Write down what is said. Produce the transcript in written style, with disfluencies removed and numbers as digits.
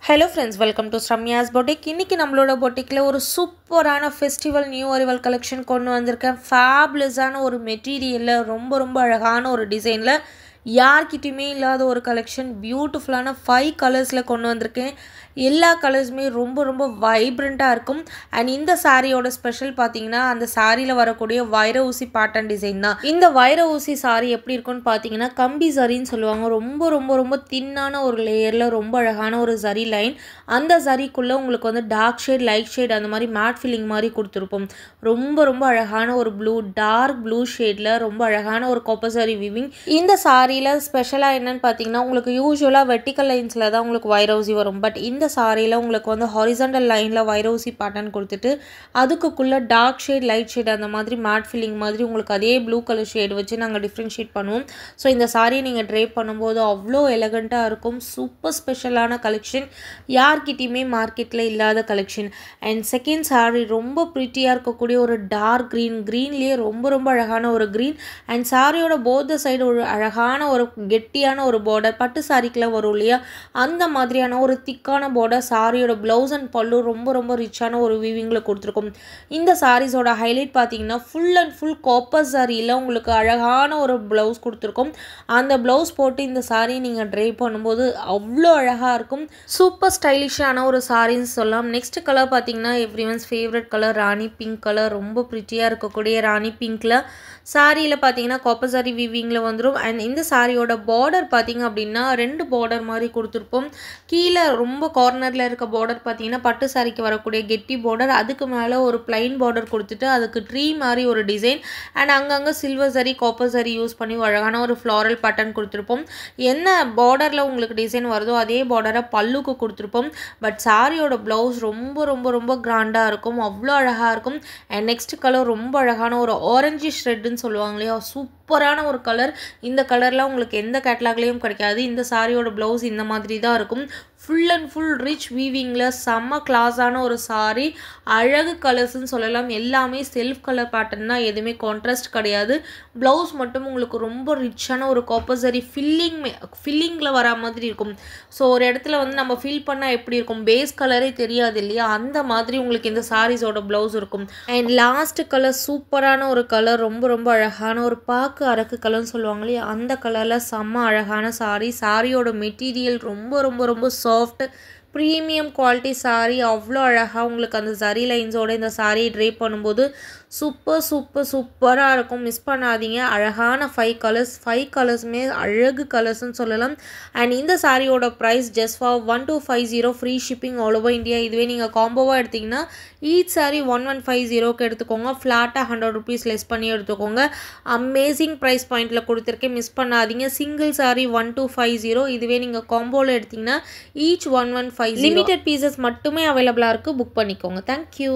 Hello friends, welcome to Ramya's Boutique. இன்னைக்கு நம்மளோட பொட்டிக்ல ஒரு சூப்பரான ஃபெஸ்டிவல் நியூ அரைவல் கலெக்ஷன் கொண்டு வந்திருக்கேன். ஃபேபுலஸான ஒரு மெட்டீரியல்ல ரொம்ப அழகான ஒரு டிசைன்ல யார்கிட்டயுமே இல்லாத ஒரு கலெக்ஷன் பியூட்டிஃபுல்லான 5 கலர்ஸ்ல கொண்டு வந்திருக்கேன். எல்லா கலர்ஸுமே ரொம்ப வைப்ரண்ட்டாக இருக்கும். அண்ட் இந்த சாரியோட ஸ்பெஷல் பார்த்தீங்கன்னா அந்த சாரியில் வரக்கூடிய வைர ஊசி பேட்டர்ன் டிசைன் தான். இந்த வைர ஊசி சாரி எப்படி இருக்குன்னு பார்த்தீங்கன்னா கம்பி சரின்னு சொல்லுவாங்க. ரொம்ப தின்னான ஒரு லேயரில் ரொம்ப அழகான ஒரு சரி லைன். அந்த சரிக்குள்ளே உங்களுக்கு வந்து டார்க் ஷேட் லைட் ஷேட் அந்த மாதிரி மேட் ஃபில்லிங் மாதிரி கொடுத்துருப்போம். ரொம்ப அழகான ஒரு ப்ளூ டார்க் ப்ளூ ஷேடில் ரொம்ப அழகான ஒரு காப்பர் சாரி வீவிங். இந்த சாரியில் ஸ்பெஷலாக என்னன்னு பார்த்தீங்கன்னா உங்களுக்கு யூஸ்வலாக வெர்டிக்கல் லைன்ஸில் தான் உங்களுக்கு வைர ஊசி வரும். பட் இந்த சாரியில் உங்களுக்கு வந்து ஹாரிசாண்டல் லைனில் வைர ஊசி பேட்டர்ன் கொடுத்துட்டு அதுக்குள்ளே டார்க் ஷேட் லைட் ஷேட் அந்த மாதிரி மேட் ஃபில்லிங் மாதிரி உங்களுக்கு அதே ப்ளூ கலர் ஷேட் வச்சு நாங்கள் டிஃப்ரென்ஷியேட் பண்ணுவோம். ஸோ இந்த சாரியை நீங்கள் ட்ரேப் பண்ணும்போது அவ்வளோ எலகண்ட்டாக இருக்கும். சூப்பர் ஸ்பெஷலான கலெக்ஷன், யார்கிட்டையுமே மார்க்கெட்டில் இல்லாத கலெக்ஷன். அண்ட் செகண்ட் சாரி ரொம்ப ப்ரிட்டியாக இருக்கக்கூடிய ஒரு டார்க் க்ரீன்லேயே ரொம்ப அழகான ஒரு க்ரீன். அண்ட் சாரியோட போத் சைடு ஒரு அழகான ஒரு கெட்டியான ஒரு பார்டர், பட்டு சாரிக்கெலாம் வரும் இல்லையா அந்த மாதிரியான ஒரு திக்கான பார்டர். சாரியோட ப்ளவுஸ் அண்ட் பல்லு ரொம்ப ரிச்சான ஒரு வீவிங்கில் கொடுத்துருக்கும். இந்த சாரீஸோட ஹைலைட் பார்த்தீங்கன்னா ஃபுல் அண்ட் ஃபுல் காப்பர் சாரியில் உங்களுக்கு அழகான ஒரு ப்ளவுஸ் கொடுத்துருக்கும். அந்த ப்ளவுஸ் போட்டு இந்த சாரியை நீங்கள் ட்ரை பண்ணும்போது அவ்வளோ அழகாக இருக்கும். சூப்பர் ஸ்டைலிஷான ஒரு சாரின்னு சொல்லலாம். நெக்ஸ்ட் கலர் பார்த்தீங்கன்னா எவ்ரிவன்ஸ் ஃபேவரட் கலர் ராணி பிங்க் கலர். ரொம்ப ப்ரிட்டியாக இருக்கக்கூடிய ராணி பிங்க்கில் சாரியில் பார்த்தீங்கன்னா காப்பர் சாரி வீவிங்கில் வந்துடும். அண்ட் இந்த சாரியோட பார்டர் பார்த்தீங்க அப்படின்னா 2 பார்டர் மாதிரி கொடுத்துருப்போம். கீழே ரொம்ப கார்னரில் இருக்க பார்டர் பார்த்தீங்கன்னா பட்டு சாரிக்கு வரக்கூடிய கெட்டி பார்டர், அதுக்கு மேலே ஒரு பிளைன் பார்டர் கொடுத்துட்டு அதுக்கு ட்ரீ மாதிரி ஒரு டிசைன். அண்ட் அங்கங்கே silver sorry copper sorry use பண்ணி அழகான ஒரு ஃப்ளாரல் பேட்டர்ன் கொடுத்துருப்போம். என்ன பார்டரில் உங்களுக்கு டிசைன் வருதோ அதே பார்டரை பல்லுக்கு கொடுத்துருப்போம். பட் சாரியோட ப்ளவுஸ் ரொம்ப கிராண்டாக இருக்கும், அவ்வளோ அழகாக இருக்கும். அண்ட் நெக்ஸ்ட் கலர் ரொம்ப அழகான ஒரு ஆரஞ்சு ஷ்ரெட்டுன்னு சொல்லுவாங்க இல்லையா, சூப்பரான ஒரு கலர். இந்த கலர்லாம் உங்களுக்கு எந்த கேட்லாக்லேயும் கிடைக்காது. இந்த சாரியோட ப்ளவுஸ் இந்த மாதிரி தான் இருக்கும். ஃபுல் அண்ட் ஃபுல் ரிச் வீவிங்கில் செம்ம கிளாஸான ஒரு சாரி. அழகு கலர்ஸ்ன்னு சொல்லலாம். எல்லாமே செல்ஃப் கலர் பேட்டர்ன் தான், எதுவுமே கான்ட்ராஸ்ட் கிடையாது. ப்ளவுஸ் மட்டும் உங்களுக்கு ரொம்ப ரிச்சான ஒரு காப்பர் சாரி ஃபில்லிங்கில் வர மாதிரி இருக்கும். ஸோ ஒரு இடத்துல வந்து நம்ம ஃபில் பண்ணால் எப்படி இருக்கும், பேஸ் கலரே தெரியாது இல்லையா, அந்த மாதிரி உங்களுக்கு இந்த சாரீஸோட ப்ளவுஸ் இருக்கும். அண்ட் லாஸ்ட் கலர் சூப்பரான ஒரு கலர், ரொம்ப அழகான ஒரு பாக்கு அரக்கு கலர்னு சொல்லுவாங்க இல்லையா அந்த கலரில் செம்ம அழகான சாரி. சாரியோட மெட்டீரியல் ரொம்ப சாஃப்ட் ப்ரீமியம் குவாலிட்டி சாரி. அவ்வளோ அழகாக உங்களுக்கு அந்த சரி லைன்ஸோட இந்த சாரியை ட்ரேப் பண்ணும்போது சூப்பராக இருக்கும். மிஸ் பண்ணாதீங்க. அழகான 5 கலர்ஸுமே அழகு கலர்ஸ்ன்னு சொல்லலாம். அண்ட் இந்த சாரியோட price just for 1250 free shipping all over India. இதுவே நீங்கள் காம்போவாக எடுத்திங்கன்னா ஈச் சாரி 1150க்கு எடுத்துக்கோங்க. ஃப்ளாட்டாக 100 ருபீஸ் லெஸ் பண்ணி எடுத்துக்கோங்க. அமேசிங் ப்ரைஸ் பாயிண்டில் கொடுத்துருக்கேன், மிஸ் பண்ணாதீங்க. Single sorry 1250. இதுவே நீங்கள் காம்போவில் எடுத்திங்கன்னா ஈச் 1150. லிமிட்டட் பீசஸ் மட்டுமே அவைலபிளாக இருக்குது, புக் பண்ணிக்கோங்க. தேங்க்யூ.